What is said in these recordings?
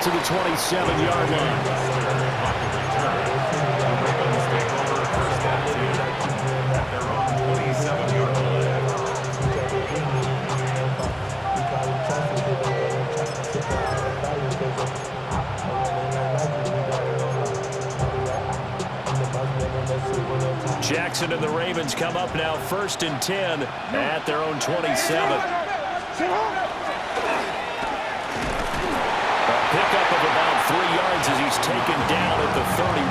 to the 27-yard line. Jackson and the Ravens come up now 1st and 10 at their own 27. A pickup of about 3 yards as he's taken down at the 31.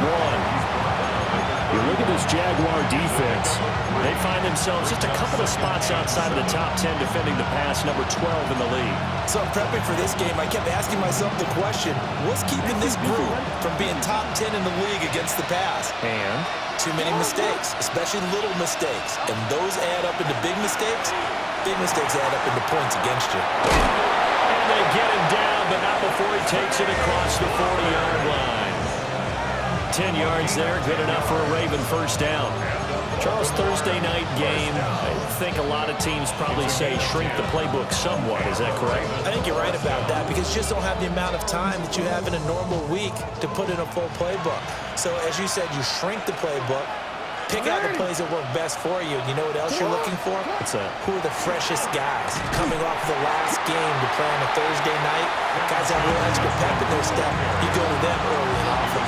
You look at this Jaguar defense. They find themselves just a couple of spots outside of the top 10 defending the pass, number 12 in the league. So prepping for this game, I kept asking myself the question, what's keeping this group from being top 10 in the league against the pass? And too many mistakes, especially little mistakes. And those add up into big mistakes. Big mistakes add up into points against you. And they get him down, but not before he takes it across the 40-yard line. 10 yards there, good enough for a Raven first down. Charles, Thursday night game, I think a lot of teams probably say shrink the playbook somewhat. Is that correct? I think you're right about that because you just don't have the amount of time that you have in a normal week to put in a full playbook. So as you said, you shrink the playbook, pick out the plays that work best for you. You know what else you're looking for? What's that? Who are the freshest guys coming off the last game to play on a Thursday night? Guys have a little extra pep in their step. You go to them early and often.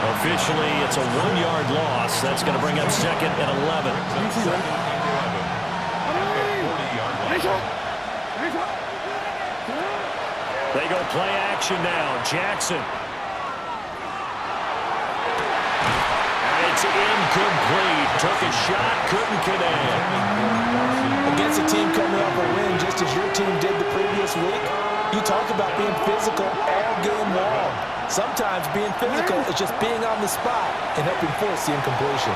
Officially, it's a 1-yard loss. That's going to bring up 2nd and 11. They go play action now. Jackson. And it's incomplete. Took a shot, couldn't connect. Against a team coming off a win just as your team did the previous week, you talk about being physical all game long. Sometimes being physical is just being on the spot and helping force the incompletion.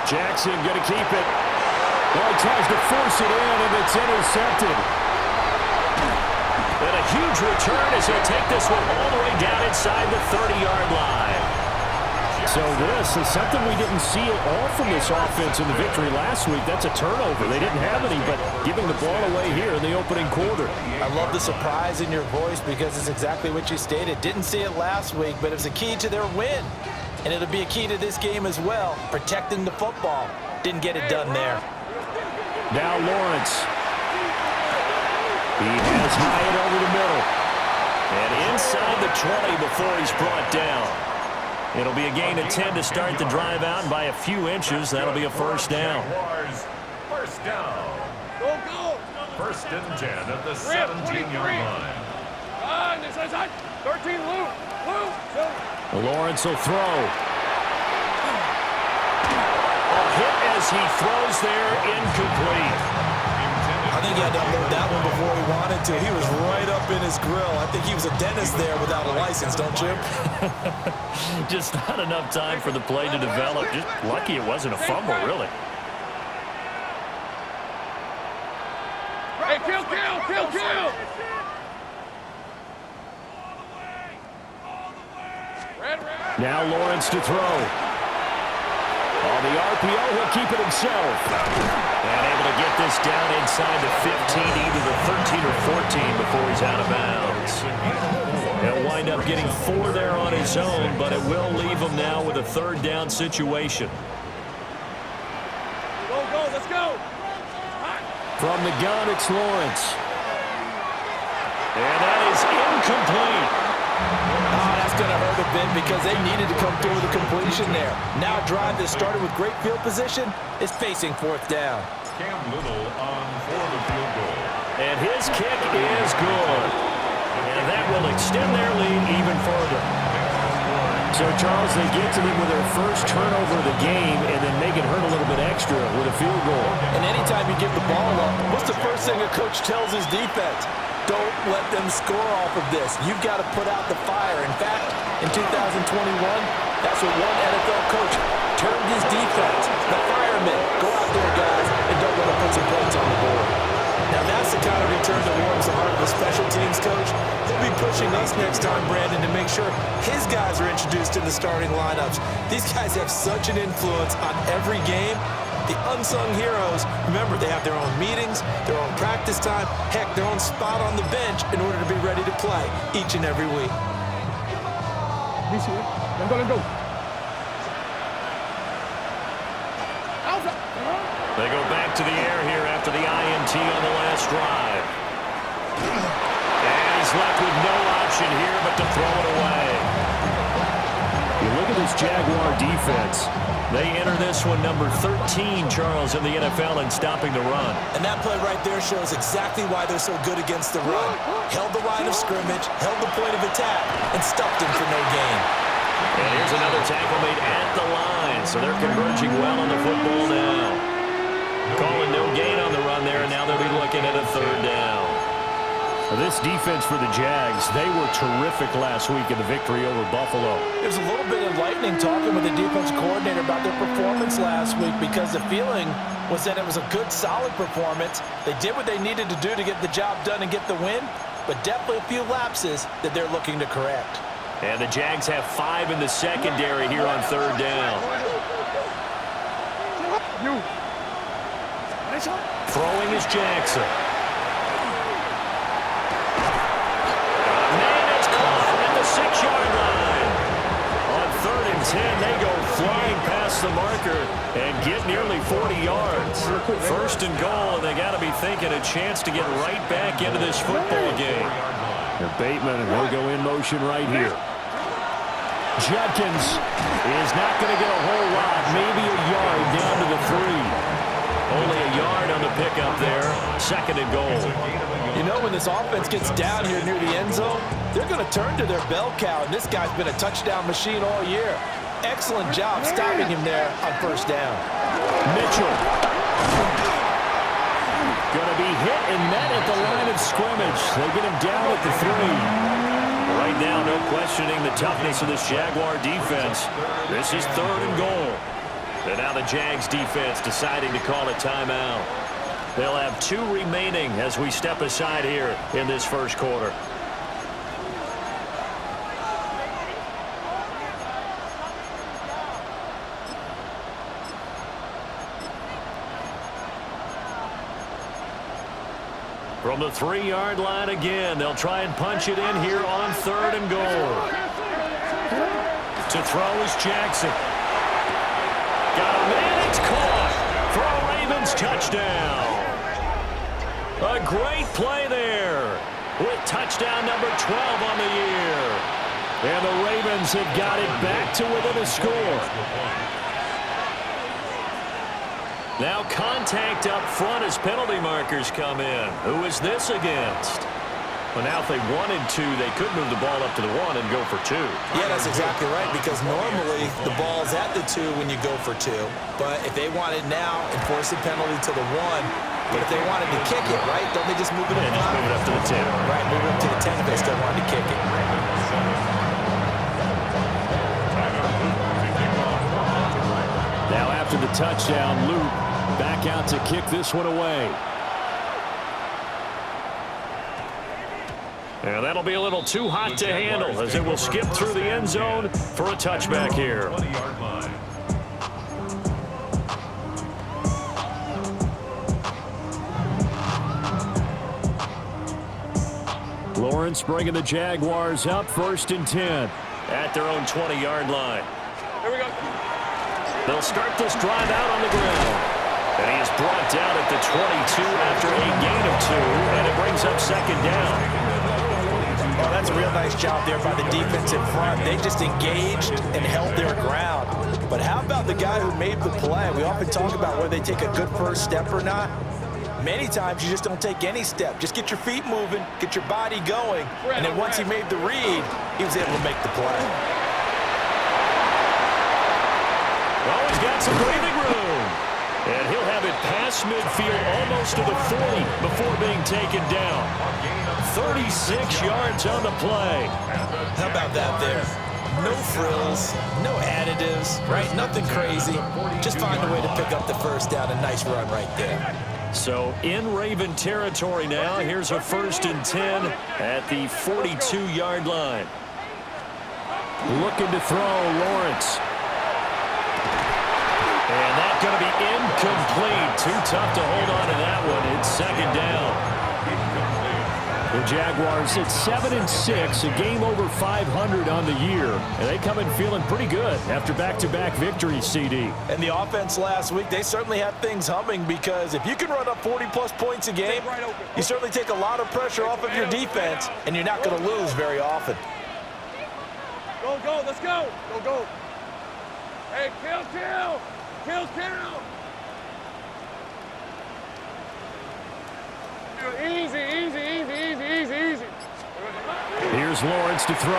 Jackson going to keep it. Well, he tries to force it in, and it's intercepted. And a huge return as he'll take this one all the way down inside the 30-yard line. So this is something we didn't see at all from this offense in the victory last week. That's a turnover. They didn't have any, but giving the ball away here in the opening quarter. I love the surprise in your voice because it's exactly what you stated. Didn't see it last week, but it was a key to their win. And it'll be a key to this game as well, protecting the football. Didn't get it done there. Now Lawrence. He has Hyatt over the middle. And inside the 20 before he's brought down. It'll be a gain of 10 to start the drive out, and by a few inches, that'll be a first down. First down. Go. 1st and 10 at the 17-yard line. 13, Lawrence will throw. A hit as he throws there, incomplete. I think he had to unload that one before he wanted to. He was right up in his grill. I think he was a dentist there without a license, don't you? Just not enough time for the play to develop. Just lucky it wasn't a fumble, really. Hey, kill! Now Lawrence to throw. On the RPO, he'll keep it himself. And able to get this down inside the 15, either the 13 or 14 before he's out of bounds. He'll wind up getting 4 there on his own, but it will leave him now with a 3rd down situation. Go, let's go. From the gun, it's Lawrence. And that is incomplete. Oh, that's going to hurt a bit because they needed to come through with a completion there. Now a drive that started with great field position is facing 4th down. Cam Little on for the field goal. And his kick is good. And that will extend their lead even further. So, Charles, they get to them with their first turnover of the game and then make it hurt a little bit extra with a field goal. And anytime you give the ball up, what's the first thing a coach tells his defense? Don't let them score off of this. You've got to put out the fire. In fact, in 2021, that's what one NFL coach termed his defense. The firemen. Go out there, guys, and don't let them put some points on the board. Now, that's the kind of return that warms the heart of a special teams coach. He'll be pushing us next time, Brandon, to make sure his guys are introduced in the starting lineups. These guys have such an influence on every game. The unsung heroes, remember, they have their own meetings, their own practice time, heck, their own spot on the bench in order to be ready to play each and every week. Let's go. They go back to the air here after the INT on the last drive. And he's left with no option here but to throw it away. You look at this Jaguar defense. They enter this one number 13, Charles, in the NFL in stopping the run. And that play right there shows exactly why they're so good against the run. Held the line of scrimmage, held the point of attack, and stuffed him for no gain. And here's another tackle made at the line, so they're converging well on the football now. Calling no gain on the run there, and now they'll be looking at a third down. This defense for the Jags, they were terrific last week in the victory over Buffalo. It was a little bit enlightening talking with the defensive coordinator about their performance last week because the feeling was that it was a good, solid performance. They did what they needed to do to get the job done and get the win, but definitely a few lapses that they're looking to correct. And the Jags have 5 in the secondary here on third down. Throwing is Jackson. The 6-yard line. On 3rd and 10, they go flying past the marker and get nearly 40 yards. 1st and goal, and they got to be thinking a chance to get right back into this football game. And Bateman will go in motion right here. Judkins is not going to get a whole lot, maybe a yard down to the 3. Only a yard on the pickup there. 2nd and goal. You know, when this offense gets down here near the end zone, they're going to turn to their bell cow, and this guy's been a touchdown machine all year. Excellent job stopping him there on 1st down. Mitchell. Going to be hit and met at the line of scrimmage. They get him down at the 3. Right now, no questioning the toughness of this Jaguar defense. This is 3rd and goal. And now the Jags defense deciding to call a timeout. They'll have 2 remaining as we step aside here in this first quarter. From the 3-yard line again, they'll try and punch it in here on 3rd and goal. To throw is Jackson. Got a man, it's caught for a Ravens touchdown. A great play there with touchdown number 12 on the year. And the Ravens have got it back to within a score. Now contact up front as penalty markers come in. Who is this against? Well, now if they wanted to, they could move the ball up to the 1 and go for 2. Yeah, that's exactly right, because normally the ball's at the 2 when you go for 2. But if they wanted now, enforce the penalty to the 1. But if they wanted to kick it, right, don't they just move it up? Just move it up to the 10. Right, move it up to the 10 if they still wanted to kick it. Now after the touchdown, Luke back out to kick this one away. And that'll be a little too hot to handle as it will skip through the end zone for a touchback here. Lawrence bringing the Jaguars up 1st and 10 at their own 20-yard line. Here we go. They'll start this drive out on the ground. And he is brought down at the 22 after a gain of 2, and it brings up 2nd down. Oh, that's a real nice job there by the defense in front. They just engaged and held their ground. But how about the guy who made the play? We often talk about whether they take a good first step or not. Many times you just don't take any step. Just get your feet moving, get your body going, and then once he made the read, he was able to make the play. Well, he's got some breathing room. And he'll have it past midfield almost to the 40 before being taken down. 36 yards on the play. How about that there? No frills, no additives, right? Nothing crazy. Just find a way to pick up the first down. A nice run right there. So in Raven territory now. Here's a 1st and 10 at the 42-yard line. Looking to throw, Lawrence. And that's going to be incomplete. Too tough to hold on to that one. It's 2nd down. The Jaguars at 7-6, a game over 500 on the year. And they come in feeling pretty good after back-to-back victories, CD. And the offense last week, they certainly had things humming because if you can run up 40-plus points a game, you certainly take a lot of pressure off of your defense, and you're not going to lose very often. Go, go, let's go. Go, go. Hey, kill. Easy. Here's Lawrence to throw.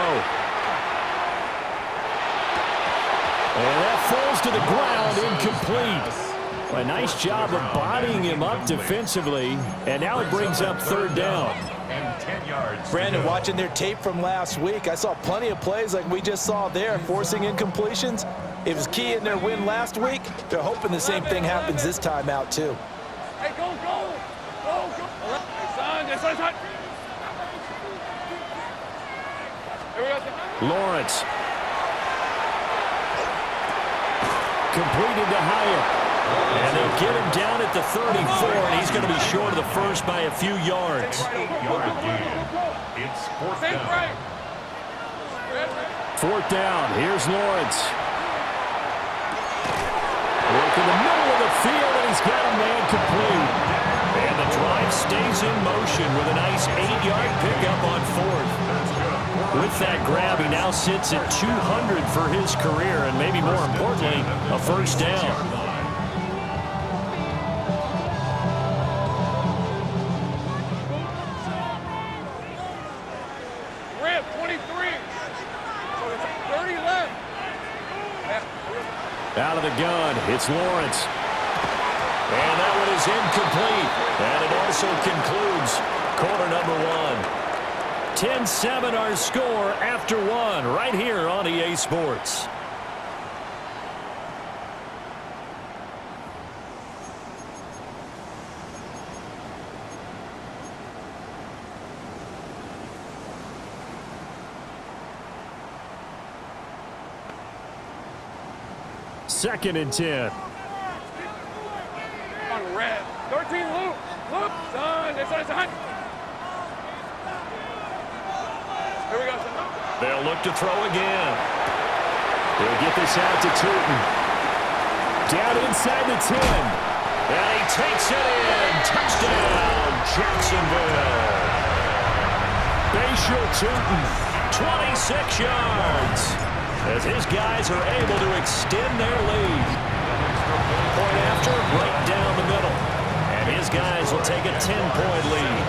And that falls to the ground, incomplete. A nice job of bodying him up defensively, and now it brings up third down. And 10 yards. Brandon, watching their tape from last week, I saw plenty of plays like we just saw there, forcing incompletions. It was key in their win last week. They're hoping the same thing happens this time out, too. Hey, go. Hey, son, this one's hot. Here we go. Lawrence. Completed to Hyatt. And they'll get him down at the 34, and he's going to be short of the first by a few yards. 8-yard gain. It's fourth down. Fourth down. Here's Lawrence. Work in the middle of the field, and he's got a man complete. And the drive stays in motion with a nice 8-yard pickup on fourth. With that grab, he now sits at 200 for his career, and maybe more importantly, a first down. Rip, 23. So it's 30 left. Out of the gun, it's Lawrence. And that one is incomplete. And it also concludes quarter number one. 10-7 our score after one right here on EA Sports. Second and 10. On red. 13 loop. Son, this one's hot. Here we go, son. They'll look to throw again. They'll get this out to Tootin. Down inside the 10. And he takes it in. Touchdown, Jacksonville. Bayshore Tootin, 26 yards. As his guys are able to extend their lead. Point after, right down the middle. And his guys will take a 10-point lead.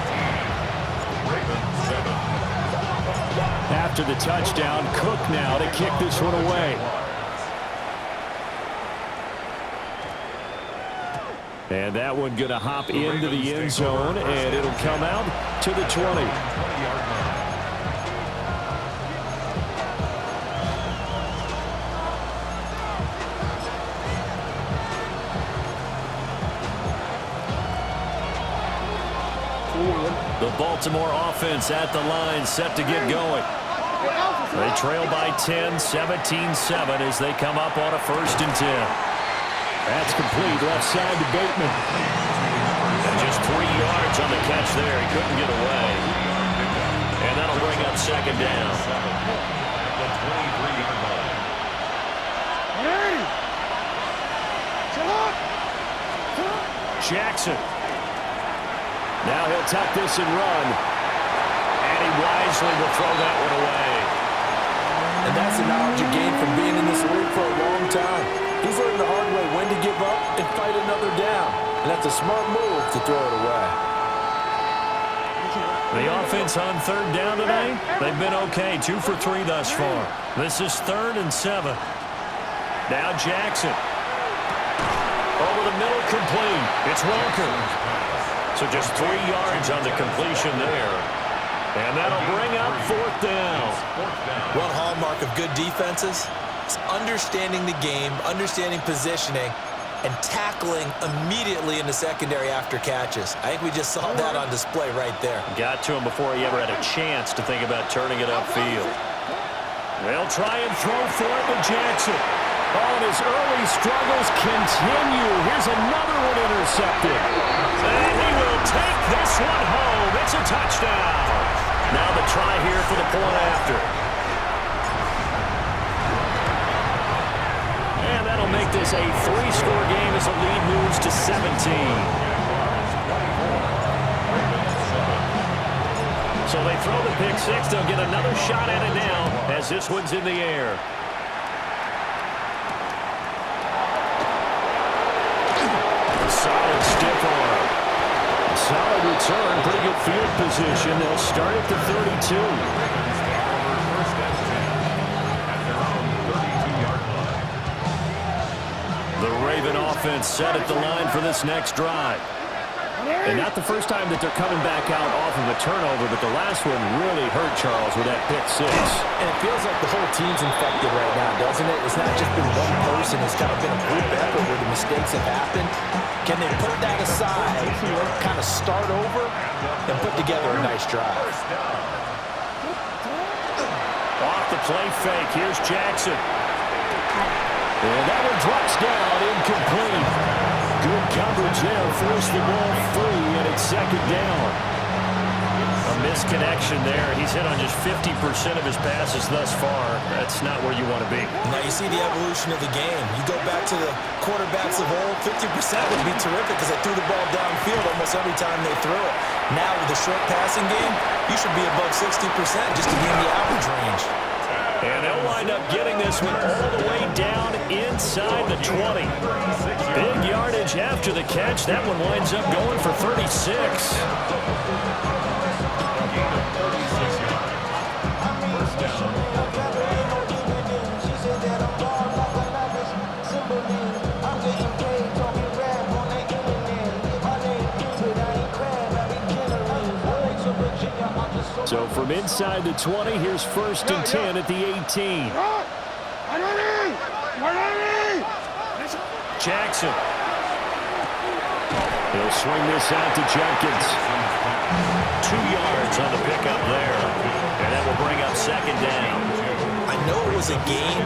After the touchdown, Cook now to kick this one away. And that one going to hop into the end zone, and it'll come out to the 20. The Baltimore offense at the line, set to get going. They trail by 10, 17-7 as they come up on a 1st and 10. That's complete, left side to Bateman. And just 3 yards on the catch there. He couldn't get away. And that'll bring up second down. Jackson. Now he'll tuck this and run. And he wisely will throw that one away. And that's the knowledge you gain from being in this league for a long time. He's learned the hard way when to give up and fight another down. And that's a smart move to throw it away. The offense on 3rd down today, they've been okay. 2 for 3 thus far. This is 3rd and 7. Now Jackson. Over the middle, complete. It's Walker. So just 3 yards on the completion there. And that'll bring up 4th down. One hallmark of good defenses is understanding the game, understanding positioning, and tackling immediately in the secondary after catches. I think we just saw that on display right there. Got to him before he ever had a chance to think about turning it upfield. They'll try and throw for it with Jackson. Oh, and his early struggles continue. Here's another one intercepted. And he will take this one home. It's a touchdown. Now the try here for the point after. And that'll make this a 3-score game as the lead moves to 17. So they throw the pick six. They'll get another shot at it now as this one's in the air. Solid stiff arm. Solid return. Pretty good field position. They'll start at the 32. The Raven offense set at the line for this next drive. And not the first time that they're coming back out off of a turnover, but the last one really hurt Charles with that pick six. And it feels like the whole team's infected right now, doesn't it? It's not just been one person. It's kind of been a group effort where the mistakes have happened. Can they put that aside, kind of start over, and put together a nice drive? Off the play fake. Here's Jackson. And that one drops down, incomplete. Good coverage there, forced the ball free, and it's second down. A misconnection there. He's hit on just 50% of his passes thus far. That's not where you want to be. Now you see the evolution of the game. You go back to the quarterbacks of old, 50% would be terrific because they threw the ball downfield almost every time they threw it. Now with the short passing game, you should be above 60% just to be in the average range. And they'll wind up getting this one all the way down inside the 20. Big yardage after the catch. That one winds up going for 36. So from inside the 20, here's 1st and 10 at the 18. Jackson. He'll swing this out to Jenkins. 2 yards on the pickup there. And that will bring up second down. I know it was a game,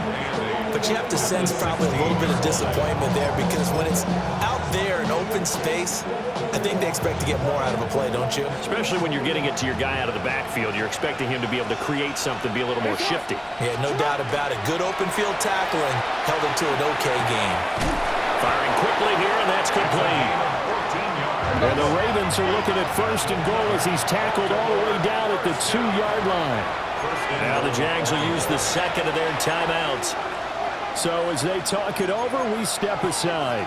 but you have to sense probably a little bit of disappointment there because when it's out there in open space, I think they expect to get more out of a play, don't you? Especially when you're getting it to your guy out of the backfield. You're expecting him to be able to create something, be a little more shifty. Yeah, no doubt about it. Good open field tackling held him to an okay game. Firing quickly here, and that's complete. And the Ravens are looking at 1st and goal as he's tackled all the way down at the 2-yard line. Now the Jags will use the second of their timeouts. So as they talk it over, we step aside.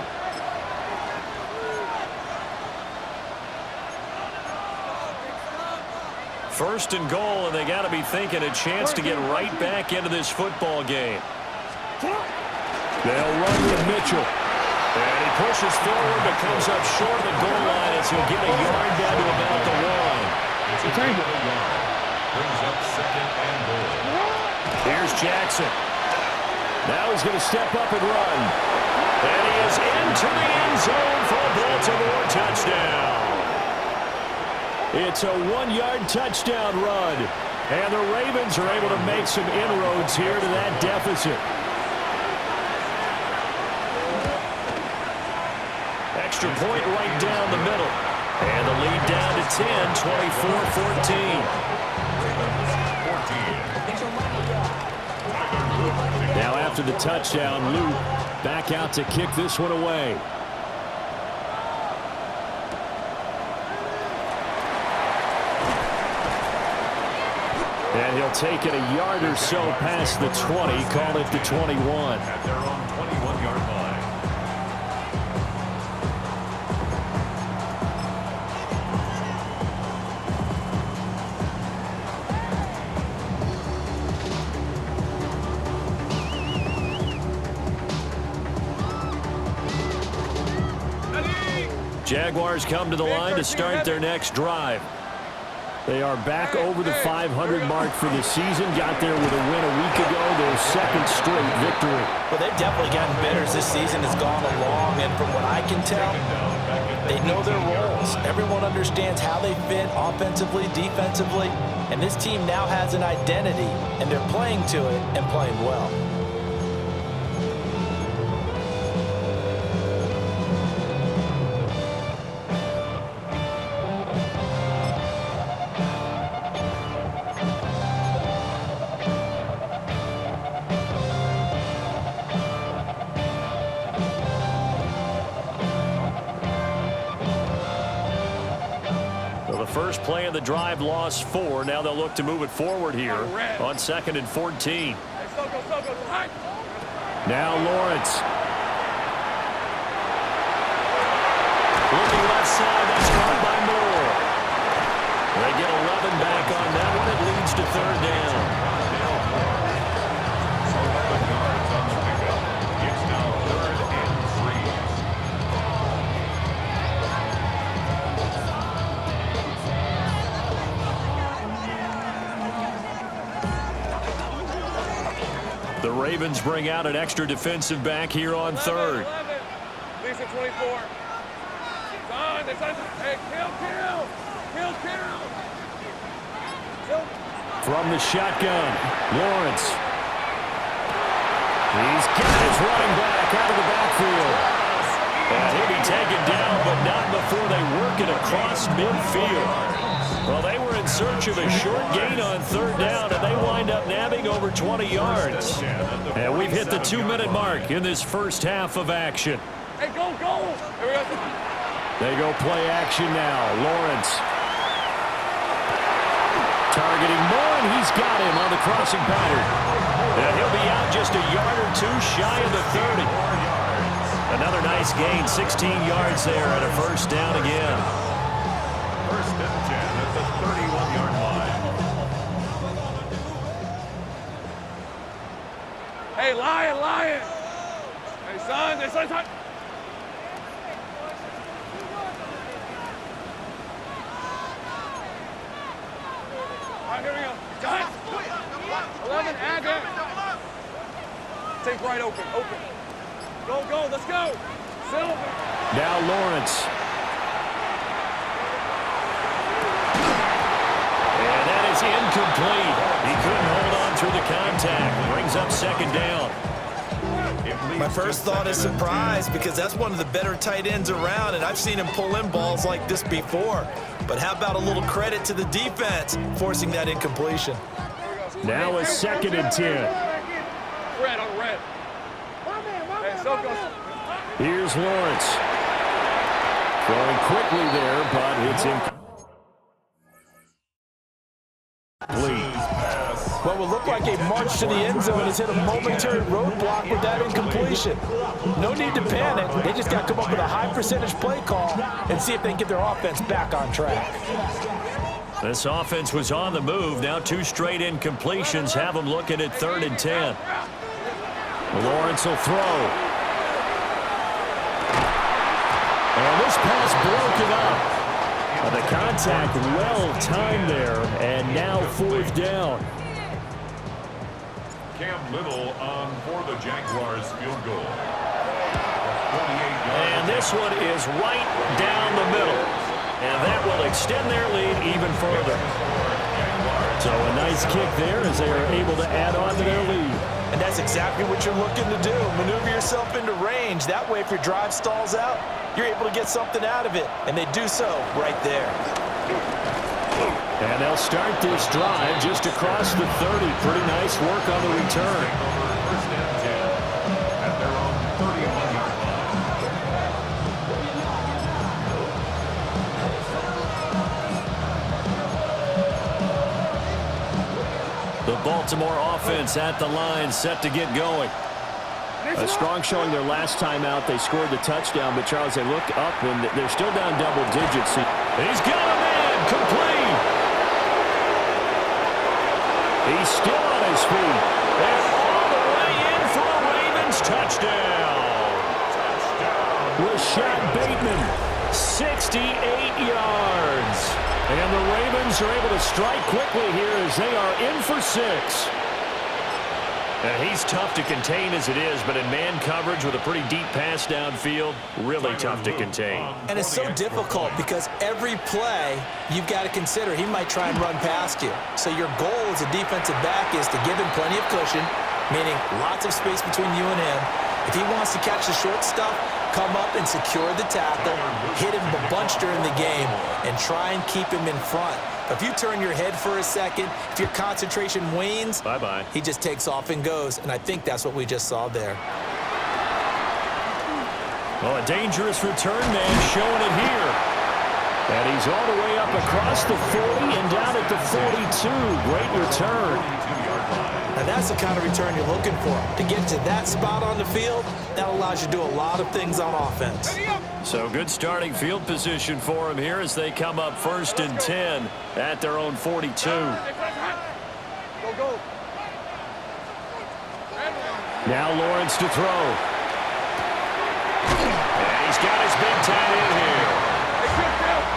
First and goal, and they got to be thinking a chance to get right back into this football game. They'll run with Mitchell. And he pushes forward, but comes up short of the goal line as he'll get a yard down to about the 1. Brings up second and goal. Here's Jackson. Now he's going to step up and run. And he is into the end zone for a Baltimore touchdown. It's a 1-yard touchdown run. And the Ravens are able to make some inroads here to that deficit. Extra point right down the middle. And the lead down to 10, 24-14. Now after the touchdown, Luke back out to kick this one away. And he'll take it a yard or so past the 20, call it the 21. At their own 21-yard line. Jaguars come to the line to start their next drive. They are back over the 500 mark for the season. Got there with a win a week ago, their second straight victory. Well, they've definitely gotten better as this season has gone along, and from what I can tell, they know their roles. Everyone understands how they fit offensively, defensively, and this team now has an identity, and they're playing to it and playing well. first play of the drive, lost 4. Now they'll look to move it forward here on 2nd and 14. Now Lawrence. Looking left side, that's caught by Moore. They get 11 back on that one. It leads to 3rd down. It's now 3rd and 3. The Ravens bring out an extra defensive back here on 3rd. Leads at 24. Hey, kill. From the shotgun, Lawrence. He's got his running back out of the backfield. And he'll be taken down, but not before they work it across midfield. Well, they were in search of a short gain on 3rd down, and they wind up nabbing over 20 yards. And we've hit the 2-minute mark in this first half of action. Hey, go! There we go. They go play action now. Lawrence. Targeting Moore, and he's got him on the crossing pattern. And he'll be out just a yard or 2 shy of the 30. Another nice gain, 16 yards there, and a 1st down again. 1st and 10 at the 31-yard line. Hey, Lion. Hey, son. All right, here we go. Got it. 11, add it. Take right open. Go, let's go. Silver. Now Lawrence. And that is incomplete. He couldn't hold on through the contact. Brings up 2nd down. My first thought is surprise, because that's one of the better tight ends around, and I've seen him pull in balls like this before. But how about a little credit to the defense forcing that incompletion? Now a 2nd and 10. Red on red. Hey, so goes. Here's Lawrence. Throwing quickly there, but it's incomplete. What will look like a march to the end zone has hit a momentary roadblock with that incompletion. No need to panic. They just got to come up with a high percentage play call and see if they can get their offense back on track. This offense was on the move. Now 2 straight incompletions have them looking at 3rd and 10. Lawrence will throw. And this pass broken up. The contact well timed there, and now 4th down. Cam Little on for the Jaguars field goal. And this one is right down the middle. And that will extend their lead even further. So a nice kick there as they are able to add on to their lead. And that's exactly what you're looking to do. Maneuver yourself into range. That way, if your drive stalls out, you're able to get something out of it. And they do so right there. And they'll start this drive just across the 30. Pretty nice work on the return. 1st and 10 at their own 31-yard line. The Baltimore offense at the line, set to get going. A strong showing their last time out. They scored the touchdown, but Charles, they look up and they're still down double digits. He's got a man, complete. He's still on his feet. And all the way in for a Ravens touchdown. Rashad Bateman, 68 yards. And the Ravens are able to strike quickly here as they are in for 6. He's tough to contain as it is, but in man coverage with a pretty deep pass downfield, really tough to contain. And it's so difficult because every play you've got to consider he might try and run past you. So your goal as a defensive back is to give him plenty of cushion, meaning lots of space between you and him. If he wants to catch the short stuff, come up and secure the tackle, hit him a bunch during the game, and try and keep him in front. If you turn your head for a second, if your concentration wanes, bye-bye. He just takes off and goes, and I think that's what we just saw there. Well, a dangerous return man showing it here. And he's all the way up across the 40 and down at the 42. Great return. And that's the kind of return you're looking for. To get to that spot on the field, that allows you to do a lot of things on offense. So good starting field position for him here as they come up 1st and 10 at their own 42. Go. Now Lawrence to throw. And he's got his big tight end here.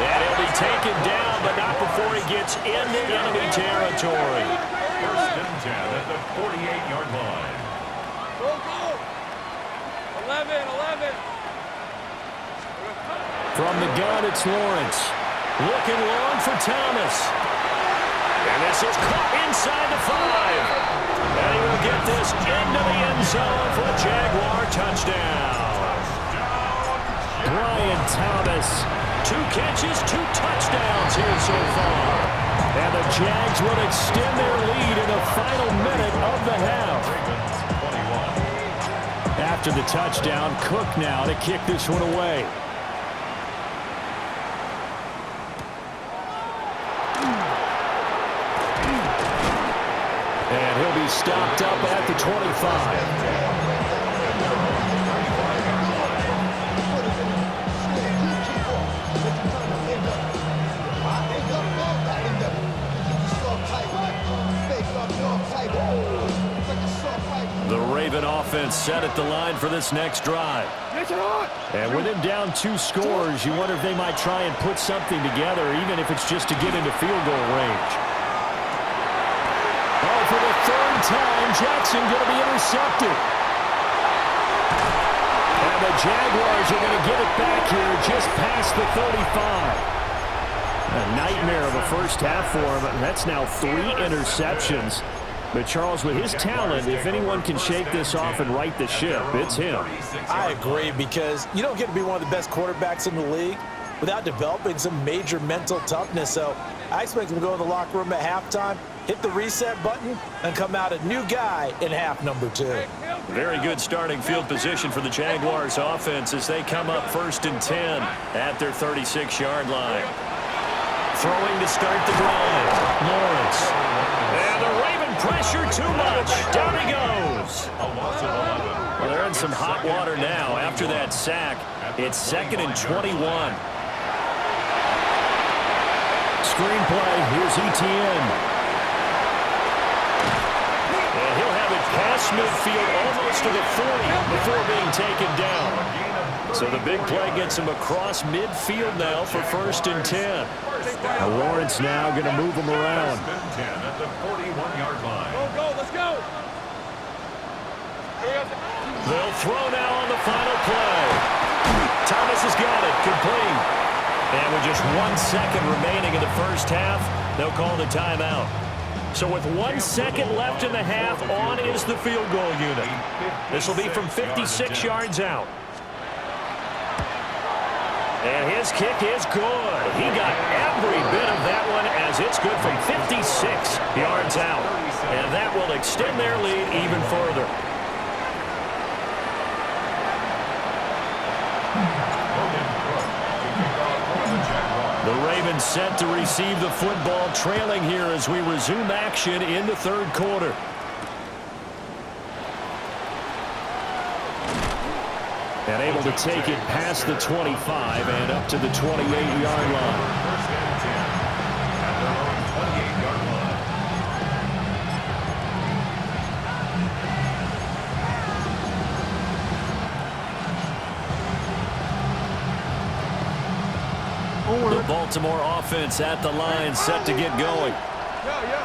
And he'll be taken down, but not before he gets into enemy territory. 1st and 10 at the 48-yard line. Go. 11. From the gun, it's Lawrence. Looking long for Thomas. And this is caught inside the 5. And he will get this into the end zone for a Jaguar touchdown. Brian Thomas, 2 catches, 2 touchdowns here so far. And the Jags will extend their lead in the final minute of the half. After the touchdown, Cook now to kick this one away. And he'll be stopped up at the 25. The Raven offense set at the line for this next drive. And with him down 2 scores, you wonder if they might try and put something together, even if it's just to get into field goal range. Oh, for the 3rd time, Jackson going to be intercepted. And the Jaguars are going to get it back here just past the 35. A nightmare of a first half for him. That's now 3 interceptions. But, Charles, with his talent, if anyone can shake this off and right the ship, it's him. I agree, because you don't get to be one of the best quarterbacks in the league without developing some major mental toughness. So I expect him to go in the locker room at halftime, hit the reset button, and come out a new guy in half number 2. Very good starting field position for the Jaguars offense as they come up 1st and 10 at their 36-yard line. Throwing to start the drive. Lawrence. And the Raven pressure too much. Down he goes. Well, they're in some hot water now. After that sack, it's 2nd and 21. Screenplay. Here's ETN. And he'll have it past midfield almost to the 40 before being taken down. So the big play gets him across midfield now for 1st and 10. Now Lawrence now going to move him around. 1st and 10 at the 41-yard line. Go, let's go. They'll throw now on the final play. Thomas has got it, complete. And with just 1 second remaining in the first half, they'll call the timeout. So with 1 second left in the half, on is the field goal unit. This will be from 56 yards out. And his kick is good. He got every bit of that one as it's good from 56 yards out. And that will extend their lead even further. The Ravens set to receive the football, trailing here as we resume action in the 3rd quarter. And able to take it past the 25 and up to the 28-yard line. 1st and 10 at their own 28-yard line. The Baltimore offense at the line, set to get going.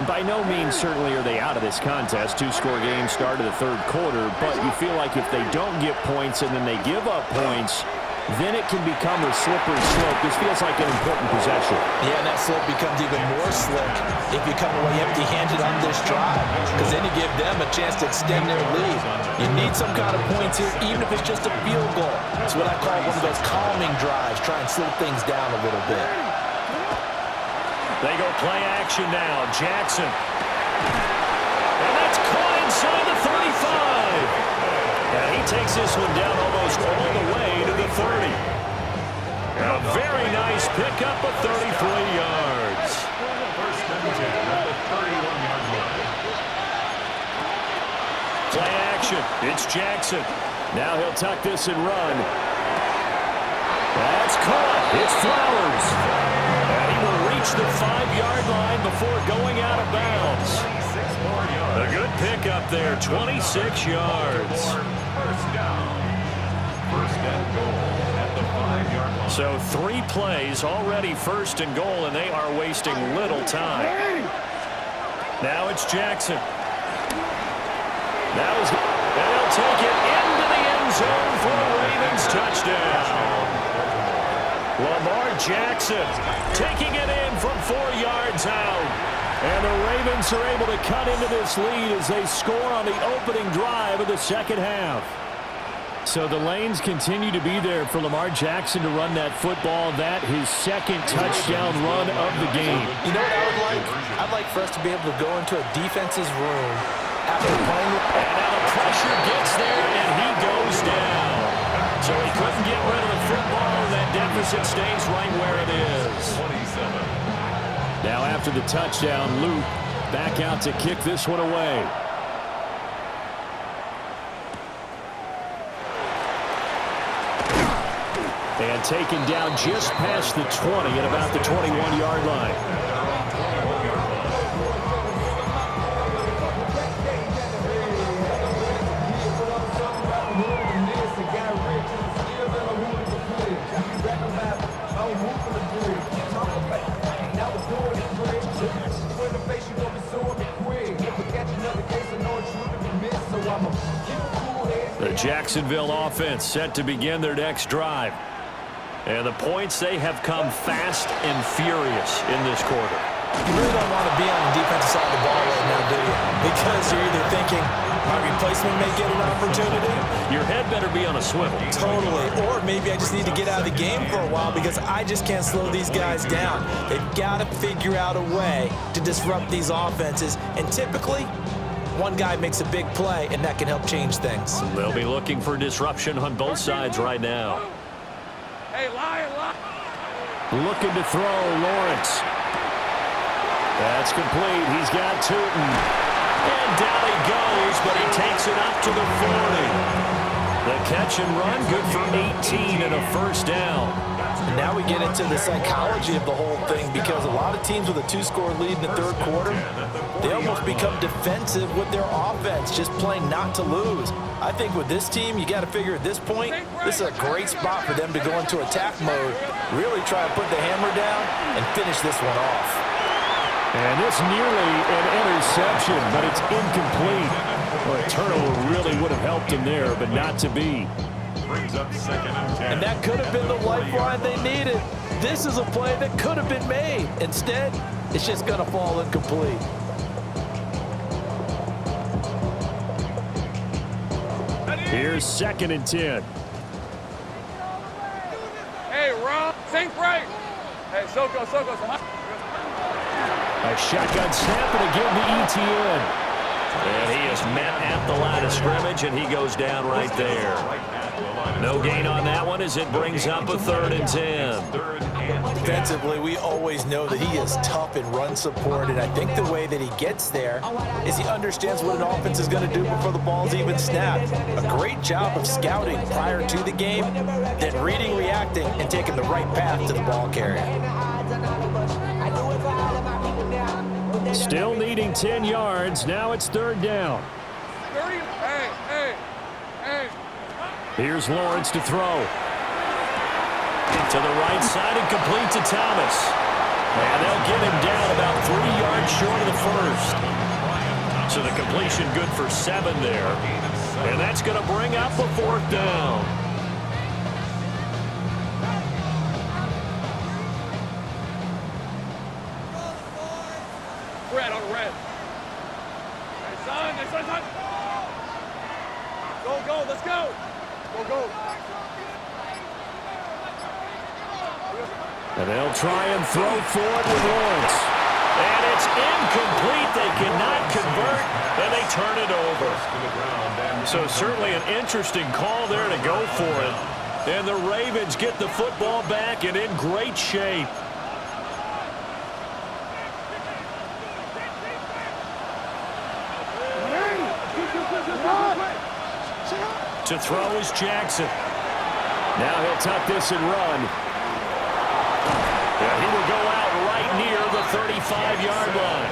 By no means certainly are they out of this contest. 2-score game start of the 3rd quarter, but you feel like if they don't get points and then they give up points, then it can become a slippery slope. This feels like an important possession. Yeah, and that slope becomes even more slick if you come away empty-handed on this drive, because then you give them a chance to extend their lead. You need some kind of points here, even if it's just a field goal. It's what I call one of those calming drives, try and slow things down a little bit. They go play action now. Jackson. And that's caught inside the 35. And he takes this one down almost all the way to the 30. A very nice pickup of 33 yards. First and 10 at the 31-yard line. Play action. It's Jackson. Now he'll tuck this and run. That's caught. It's Flowers. And he will reach the 5-yard line before going out of bounds. 26 more yards. A good pickup there, 26 yards. First down. First and goal at the 5-yard line. So 3 plays already first and goal, and they are wasting little time. Now it's Jackson. Now they'll take it into the end zone for a Ravens touchdown. Lamar Jackson taking it in from 4 yards out. And the Ravens are able to cut into this lead as they score on the opening drive of the second half. So the lanes continue to be there for Lamar Jackson to run that football. That his second touchdown run of the game. You know what I would like? I'd like for us to be able to go into a defense's room after playing. And now the pressure gets there, and he goes down. So he couldn't get rid of the football, and that deficit stays right where it is. 27. Now after the touchdown, Luke back out to kick this one away. And taken down just past the 20 at about the 21-yard line. The Jacksonville offense set to begin their next drive. And the points, they have come fast and furious in this quarter. You really don't want to be on the defensive side of the ball right now, do you? Because you're either thinking, my replacement may get an opportunity. Your head better be on a swivel. Totally. Or maybe I just need to get out of the game for a while because I just can't slow these guys down. They've got to figure out a way to disrupt these offenses. And typically, one guy makes a big play, and that can help change things. They'll be looking for disruption on both sides right now. Hey, Lion. Looking to throw, Lawrence. That's complete. He's got Tootin. And down he goes, but he takes it up to the 40. The catch and run, good for 18 and a first down. And now we get into the psychology of the whole thing because a lot of teams with a 2-score lead in the third quarter, they almost become defensive with their offense, just playing not to lose. I think with this team, you got to figure at this point, this is a great spot for them to go into attack mode, really try to put the hammer down and finish this one off. And it's nearly an interception, but it's incomplete. Well, a turnover really would have helped him there, but not to be. Brings up second and 10. And that could have been the lifeline they needed. This is a play that could have been made. Instead, it's just going to fall incomplete. Here's second and 10. Hey, Ron. Think right. Hey, Soko. A shotgun snap and again to ETN. And he is met at the line of scrimmage, and he goes down right there. No gain on that one as it brings up a 3rd and 10. Defensively, we always know that he is tough in run support, and I think the way that he gets there is he understands what an offense is going to do before the ball's even snapped. A great job of scouting prior to the game, then reading, reacting, and taking the right path to the ball carrier. Still needing 10 yards. Now it's 3rd down. Hey. Here's Lawrence to throw. To the right side and complete to Thomas. And they'll get him down about 3 yards short of the first. So the completion good for 7 there. And that's going to bring up a 4th down. Red on red. Hey, son. Go, let's go. Go. And they'll try and throw forward with Lawrence. And it's incomplete. They cannot convert, and they turn it over. So certainly an interesting call there to go for it. And the Ravens get the football back and in great shape. To throw is Jackson. Now he'll tuck this and run. Yeah, he will go out right near the 35-yard line.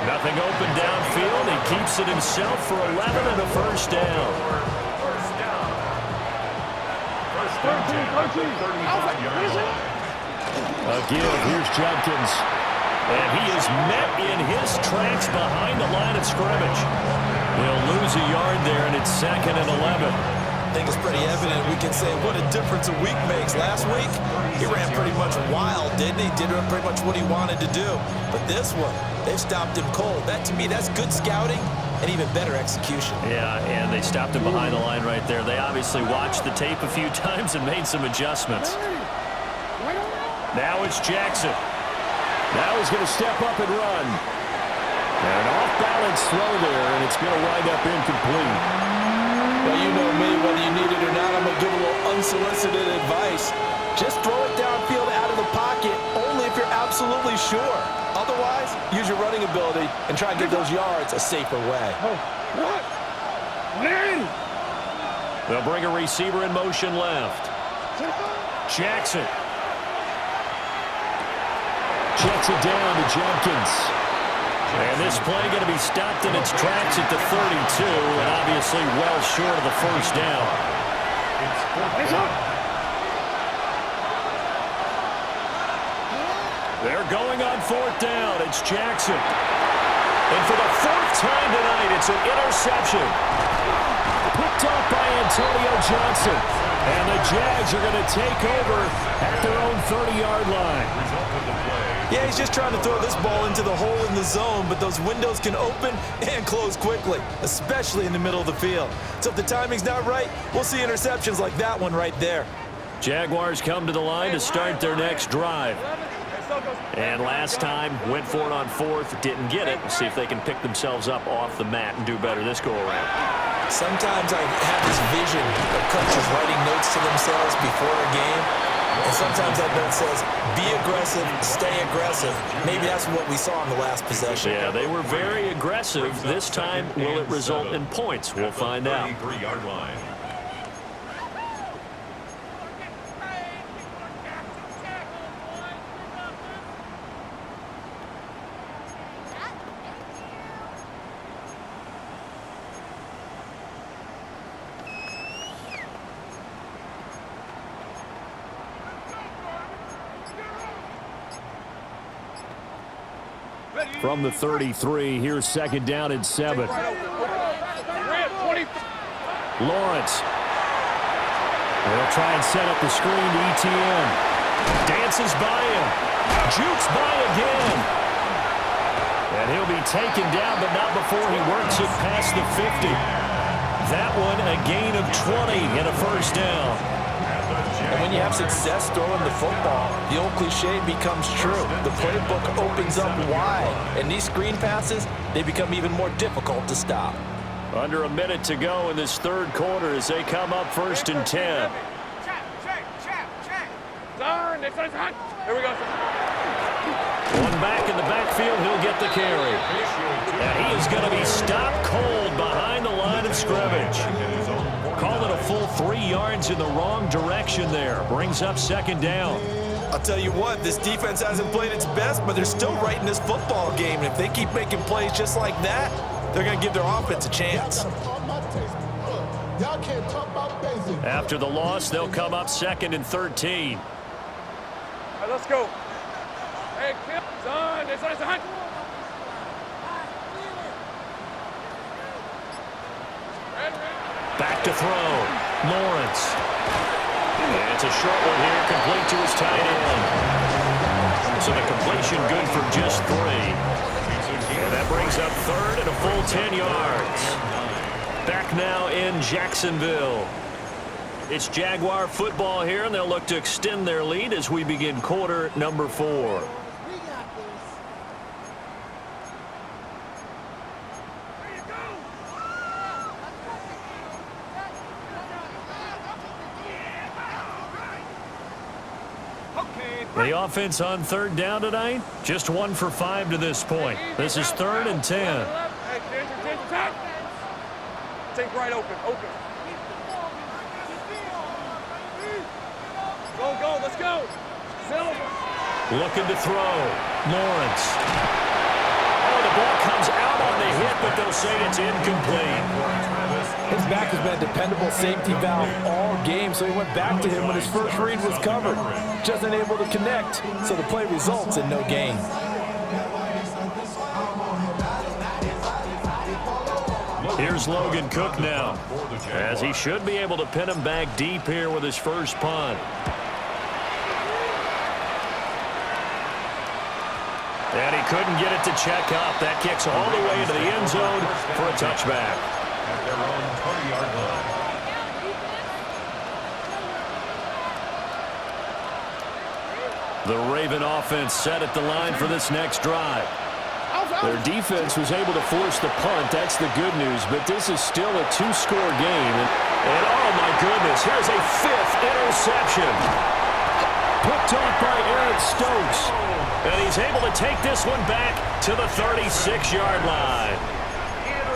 Nothing open downfield. He keeps it himself for 11 and a first down. First and 10 at the 35-yard line. Again, here's Jenkins. And he is met in his tracks behind the line of scrimmage. He'll lose a yard there, and it's 2nd and 11. I think it's pretty evident. We can say what a difference a week makes. Last week, he ran pretty much wild, didn't he? Did pretty much what he wanted to do. But this one, they've stopped him cold. That, to me, that's good scouting and even better execution. Yeah, and they stopped him behind the line right there. They obviously watched the tape a few times and made some adjustments. Now it's Jackson. Now he's going to step up and run. And an off-balance throw there, and it's going to wind up incomplete. Well, you know me, whether you need it or not, I'm going to give a little unsolicited advice. Just throw it downfield out of the pocket, only if you're absolutely sure. Otherwise, use your running ability and try and get those yards a safer way. What? Man! They'll bring a receiver in motion left. Jackson. Checks it down to Jenkins. And this play going to be stopped in its tracks at the 32, and obviously well short of the first down. They're going on 4th down. It's Jackson. And for the 4th time tonight, it's an interception. Picked off by Antonio Johnson. And the Jags are going to take over at their own 30-yard line. Yeah, he's just trying to throw this ball into the hole in the zone, but those windows can open and close quickly, especially in the middle of the field. So if the timing's not right, we'll see interceptions like that one right there. Jaguars come to the line to start their next drive. And last time, went for it on 4th, didn't get it. We'll see if they can pick themselves up off the mat and do better this go-around. Sometimes I have this vision of coaches writing notes to themselves before a game. And sometimes that note says, be aggressive, stay aggressive. Maybe that's what we saw in the last possession. Yeah, they were very aggressive. This time, will it result in points? We'll find out. 33-yard line. From the 33, here's 2nd down and 7. Lawrence. They'll try and set up the screen to ETN. Dances by him. Jukes by again. And he'll be taken down, but not before he works it past the 50. That one a gain of 20 and a first down. And when you have success throwing the football, the old cliche becomes true. The playbook opens up wide, and these screen passes, they become even more difficult to stop. Under a minute to go in this 3rd quarter as they come up 1st and 10. Here we go. One back in the backfield, he'll get the carry. And he is going to be stopped cold behind the line of scrimmage. Call it a full 3 yards in the wrong direction there. Brings up 2nd down. I'll tell you what, this defense hasn't played its best, but they're still right in this football game. And if they keep making plays just like that, they're going to give their offense a chance. After the loss, they'll come up 2nd and 13. All right, let's go. Hey, Kim, son, it's on. Back to throw. Lawrence. And it's a short one here, complete to his tight end. So the completion good for just 3. And that brings up 3rd and a full 10 yards. Back now in Jacksonville. It's Jaguar football here, and they'll look to extend their lead as we begin quarter number 4. The offense on third down tonight, just 1 for 5 to this point. This is 3rd and 10. Take right open. Go, let's go. Silver. Looking to throw. Lawrence. Oh, the ball comes out on the hit, but they'll say it's incomplete. His back has been a dependable safety valve all game, so he went back to him when his first read was covered. Just unable to connect, so the play results in no gain. Here's Logan Cook now, as he should be able to pin him back deep here with his first punt. And he couldn't get it to check up. That kicks all the way into the end zone for a touchback. At their own 20-yard line. The Raven offense set at the line for this next drive. Their defense was able to force the punt. That's the good news, but this is still a 2-score game. And oh, my goodness, here's a 5th interception. Picked off by Eric Stokes. And he's able to take this one back to the 36-yard line.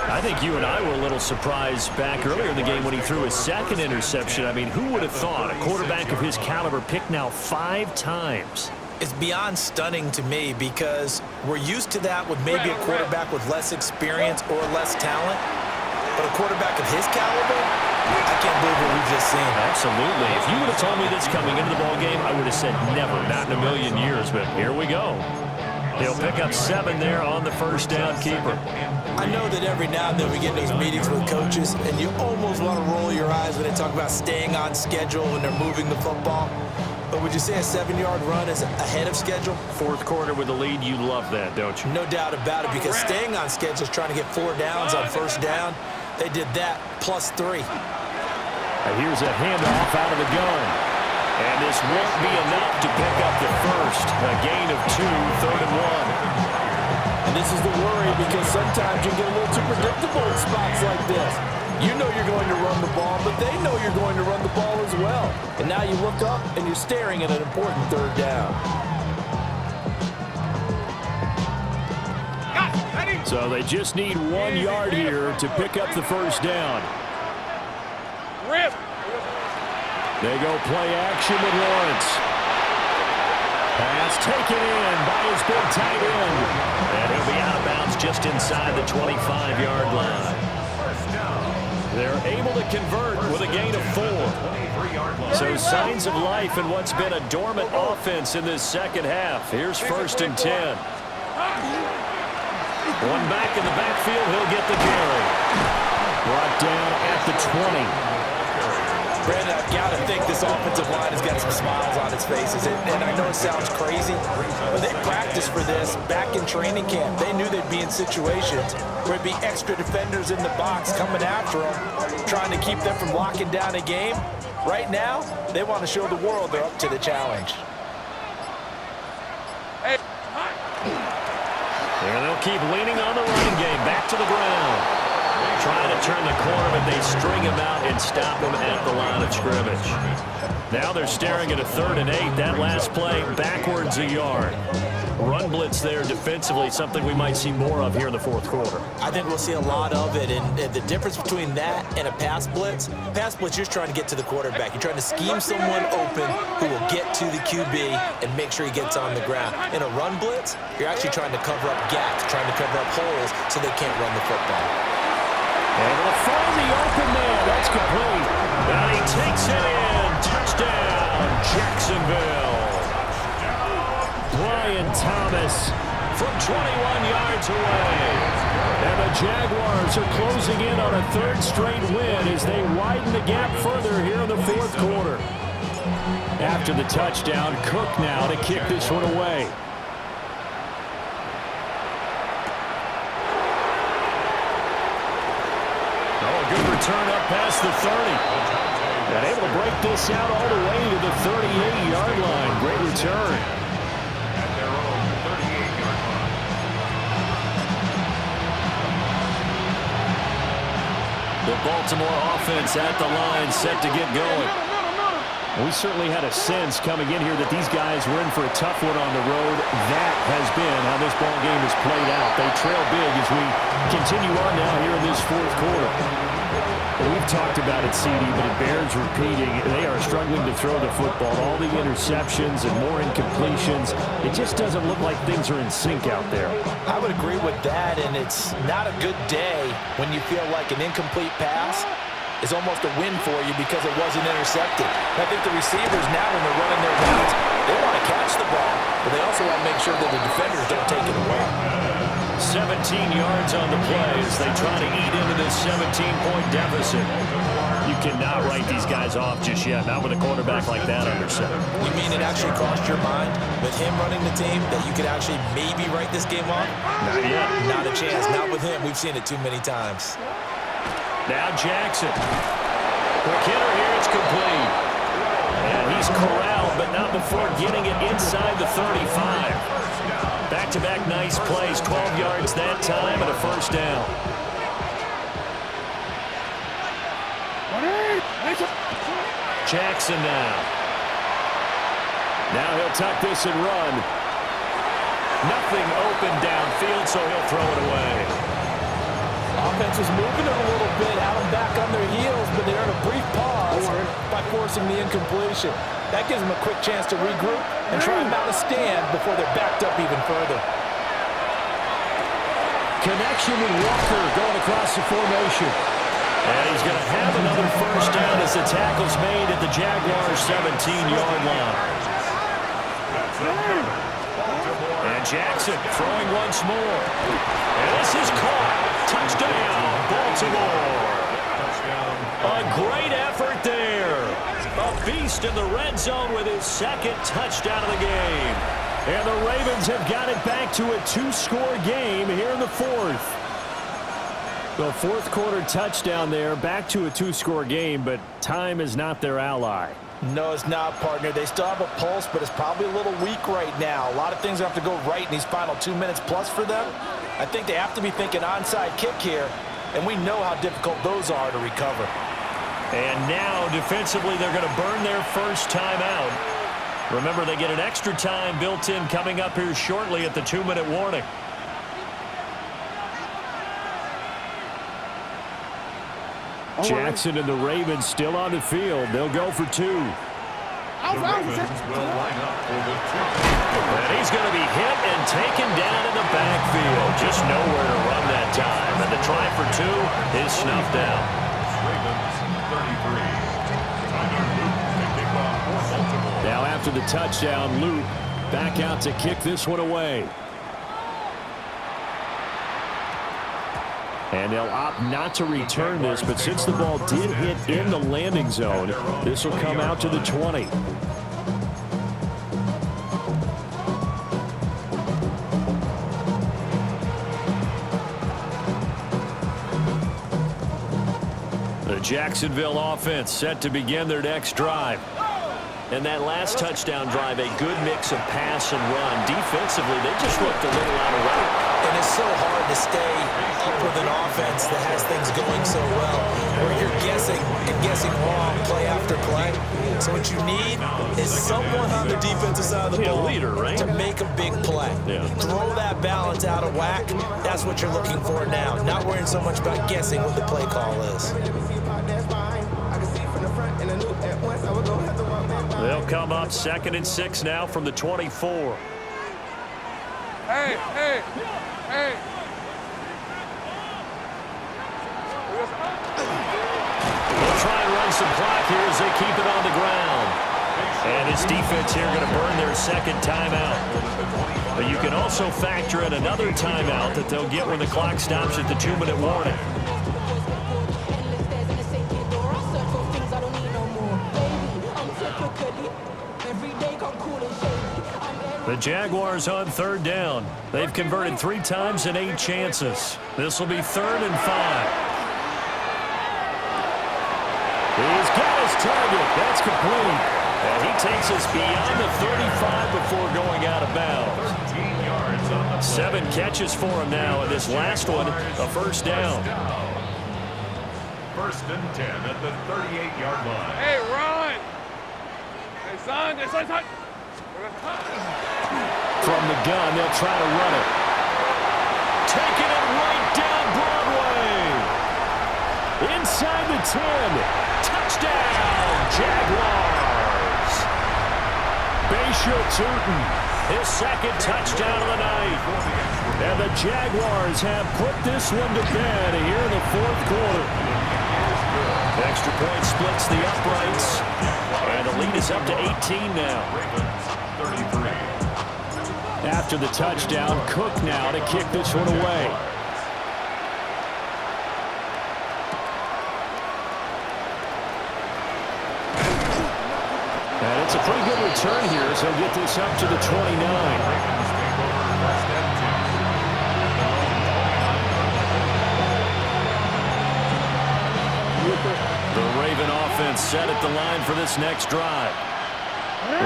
I think you and I were a little surprised back earlier in the game when he threw his 2nd interception. I mean, who would have thought a quarterback of his caliber picked now 5 times? It's beyond stunning to me because we're used to that with maybe a quarterback with less experience or less talent. But a quarterback of his caliber, I can't believe what we've just seen. Absolutely. If you would have told me this coming into the ballgame, I would have said never, not in a million years. But here we go. He'll pick up 7 there on the first down keeper. I know that every now and then we get those meetings with coaches, and you almost want to roll your eyes when they talk about staying on schedule when they're moving the football. But would you say a 7-yard run is ahead of schedule? Fourth quarter with the lead, you love that, don't you? No doubt about it, because staying on schedule is trying to get 4 downs on first down. They did that, +3. And here's a handoff out of the gun. And this won't be enough to pick up the first. A gain of 2, 3rd and 1. And this is the worry, because sometimes you get a little too predictable in spots like this. You know you're going to run the ball, but they know you're going to run the ball as well. And now you look up, and you're staring at an important 3rd down. So they just need 1 yard here to pick up the first down. Rip. They go play action with Lawrence. Pass taken in by his big tight end. And he'll be out of bounds just inside the 25-yard line. They're able to convert with a gain of 4. So signs of life in what's been a dormant offense in this second half. Here's 1st and 10. One back in the backfield, he'll get the carry. Brought down at the 20. Brandon, I've got to think this offensive line has got some smiles on its faces. And I know it sounds crazy, but they practiced for this back in training camp. They knew they'd be in situations where it'd be extra defenders in the box coming after them, trying to keep them from locking down a game. Right now, they want to show the world they're up to the challenge. And they'll keep leaning on the running game. Back to the ground. Trying to turn the corner, but they string him out and stop him at the line of scrimmage. Now they're staring at a 3rd and 8. That last play, backwards a yard. Run blitz there defensively, something we might see more of here in the 4th quarter. I think we'll see a lot of it, and the difference between that and a pass blitz, you're just trying to get to the quarterback. You're trying to scheme someone open who will get to the QB and make sure he gets on the ground. In a run blitz, you're actually trying to cover up gaps, trying to cover up holes so they can't run the football. And they'll find the open man. That's complete. And he takes it in. Touchdown, Jacksonville. Brian Thomas from 21 yards away. And the Jaguars are closing in on a 3rd straight win as they widen the gap further here in the 4th quarter. After the touchdown, Cook now to kick this one away. Good return up past the 30. And able to break this out all the way to the 38-yard line. Great return. At their own 38-yard line. The Baltimore offense at the line set to get going. We certainly had a sense coming in here that these guys were in for a tough one on the road. That has been how this ball game has played out. They trail big as we continue on now here in this fourth quarter. We've talked about it, CD, but it bears repeating. They are struggling to throw the football. All the interceptions and more incompletions. It just doesn't look like things are in sync out there. I would agree with that, and it's not a good day when you feel like an incomplete pass is almost a win for you because it wasn't intercepted. I think the receivers now, when they're running their routes, they want to catch the ball, but they also want to make sure that the defenders don't take it away. 17 yards on the play as they try to eat into this 17-point deficit. You cannot write these guys off just yet, not with a quarterback like that under center. You mean it actually crossed your mind with him running the team that you could actually maybe write this game off? Not yet. Not a chance. Not with him. We've seen it too many times. Now Jackson. Quick hitter here. It's complete. And he's corralled, but not before getting it inside the 35. Back-to-back nice plays. 12 yards that time and a first down. Jackson now. Now he'll tuck this and run. Nothing open downfield, so he'll throw it away. Offense was moving it a little bit, had them back on their heels, but they earned a brief pause by forcing the incompletion. That gives them a quick chance to regroup and try and mount a stand before they're backed up even further. Connection with Walker going across the formation. And he's going to have another first down as the tackle's made at the Jaguars' 17-yard line. And Jackson throwing once more. And this is caught. Touchdown, Baltimore. A great effort there. A beast in the red zone with his second touchdown of the game. And the Ravens have got it back to a two-score game here in the fourth. The fourth quarter touchdown there, back to a two-score game, but time is not their ally. No, it's not, partner. They still have a pulse, but it's probably a little weak right now. A lot of things have to go right in these final 2 minutes plus for them. I think they have to be thinking onside kick here, and we know how difficult those are to recover. And now, defensively, they're going to burn their first timeout. Remember, they get an extra time built in coming up here shortly at the 2-minute warning. Jackson and the Ravens still on the field. They'll go for two. The Ravens will line up for the two. And he's going to be hit and taken down in the backfield. Just nowhere to run that time. And the try for two is snuffed out. Ravens 33. Tyler Luke to kick off for Baltimore. Now after the touchdown, Luke back out to kick this one away. And they'll opt not to return this, but since the ball did hit in the landing zone, this will come out to the 20. The Jacksonville offense set to begin their next drive. And that last touchdown drive, a good mix of pass and run. Defensively, they just looked a little out of whack. And it's so hard to stay up with an offense that has things going so well, where you're guessing and guessing wrong play after play. So what you need is someone on the defensive side of the ball leader, right? to make a big play. Yeah. Throw that balance out of whack. That's what you're looking for now. Not worrying so much about guessing what the play call is. They'll come up 2nd and 6 now from the 24. Hey. They'll try and run some clock here as they keep it on the ground. And his defense here going to burn their second timeout. But you can also factor in another timeout that they'll get when the clock stops at the 2-minute warning. The Jaguars on 3rd down. They've converted 3 times in 8 chances. This will be 3rd and 5. He's got his target. That's complete. And he takes us beyond the 35 before going out of bounds. 13 yards on the 7 catches for him now, and this last one, a first down. 1st and 10 at the 38-yard line. Hey, run! Hey, son, son. From the gun, they'll try to run it. Taking it right down Broadway. Inside the 10. Touchdown, Jaguars. Bayshaw Turton, his second touchdown of the night. And the Jaguars have put this one to bed here in the fourth quarter. Extra point splits the uprights. And the lead is up to 18 now. After the touchdown, Cook now to kick this one away. And it's a pretty good return here as he'll get this up to the 29. The Raven offense set at the line for this next drive.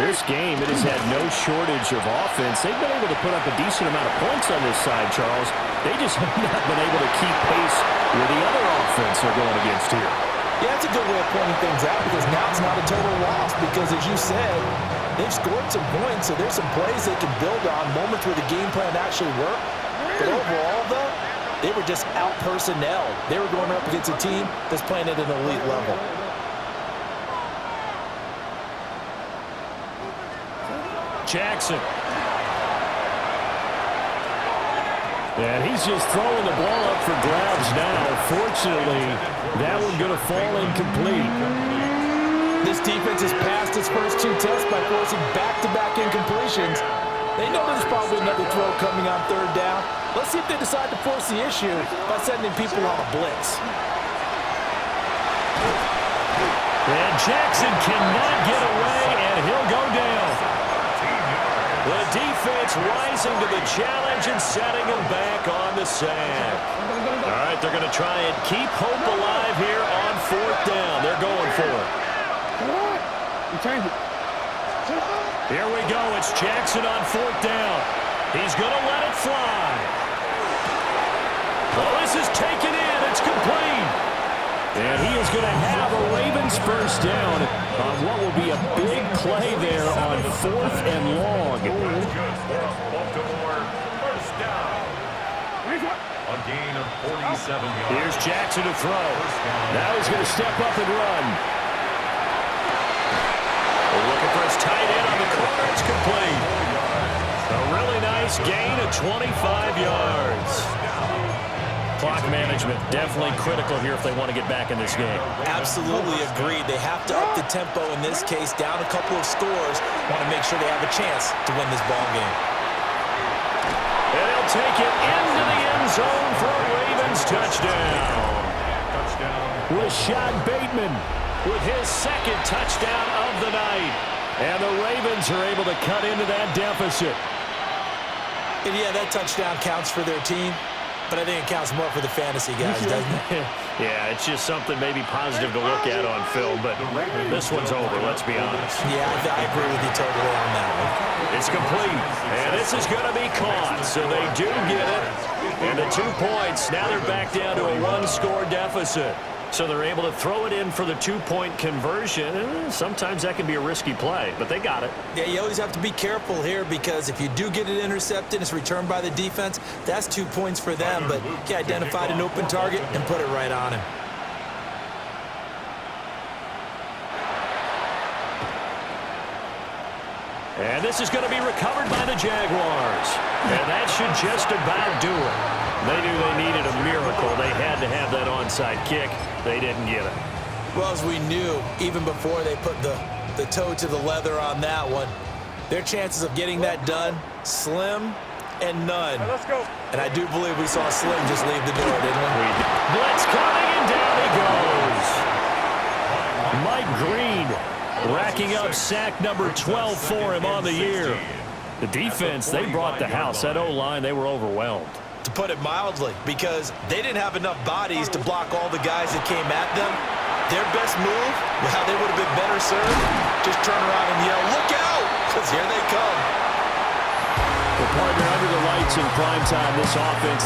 This game, it has had no shortage of offense. They've been able to put up a decent amount of points on this side, Charles. They just have not been able to keep pace with the other offense they're going against here. Yeah, that's a good way of pointing things out because now it's not a total loss because, as you said, they've scored some points, so there's some plays they can build on, moments where the game plan actually worked. But overall, though, they were just out-personnelled. They were going up against a team that's playing at an elite level. Jackson. And he's just throwing the ball up for grabs now. Fortunately, that one going to fall incomplete. This defense has passed its first two tests by forcing back-to-back incompletions. They know there's probably another throw coming on third down. Let's see if they decide to force the issue by sending people on a blitz. And Jackson cannot get away, and he'll go down. The defense rising to the challenge and setting him back on the sack. All right, they're going to try and keep hope alive here on fourth down. They're going for it. Here we go. It's Jackson on fourth down. He's going to let it fly. Oh, this is taken in. It's complete. And he is going to have a Ravens first down on what will be a big play there on fourth and long. First down. A gain of 47 yards. Here's Jackson to throw. Now he's going to step up and run. Looking for his tight end on the corner. It's complete. A really nice gain of 25 yards. Clock management definitely critical here if they want to get back in this game. Absolutely agreed. They have to up the tempo in this case, down a couple of scores. Want to make sure they have a chance to win this ball game. And they'll take it into the end zone for a Ravens touchdown. Rashad Bateman with his second touchdown of the night. And the Ravens are able to cut into that deficit. And yeah, that touchdown counts for their team. But I think it counts more for the fantasy guys, doesn't it? Yeah, it's just something maybe positive to look at on film, but this one's over, let's be honest. Yeah, I agree with you totally on that one. It's complete, and this is going to be caught, so they do get it. And the 2 points, now they're back down to a one-score deficit. So they're able to throw it in for the 2-point conversion. And sometimes that can be a risky play, but they got it. Yeah, you always have to be careful here because if you do get it intercepted, it's returned by the defense, that's 2 points for them. But he identified an open target and put it right on him. And this is going to be recovered by the Jaguars. And that should just about do it. They knew they needed a miracle. They had to have that onside kick. They didn't get it. Well, as we knew, even before they put the toe to the leather on that one, their chances of getting that done, slim and none. Right, let's go. And I do believe we saw Slim just leave the door, didn't we? Blitz coming, and down he goes. Mike Green racking up sack number 12 for him on the year. The defense, they brought the house. That O-line, they were overwhelmed. To put it mildly, because they didn't have enough bodies to block all the guys that came at them. Their best move, how they would have been better served, just turn around and yell, "Look out!" because here they come. The partner under the lights in prime time, this offense.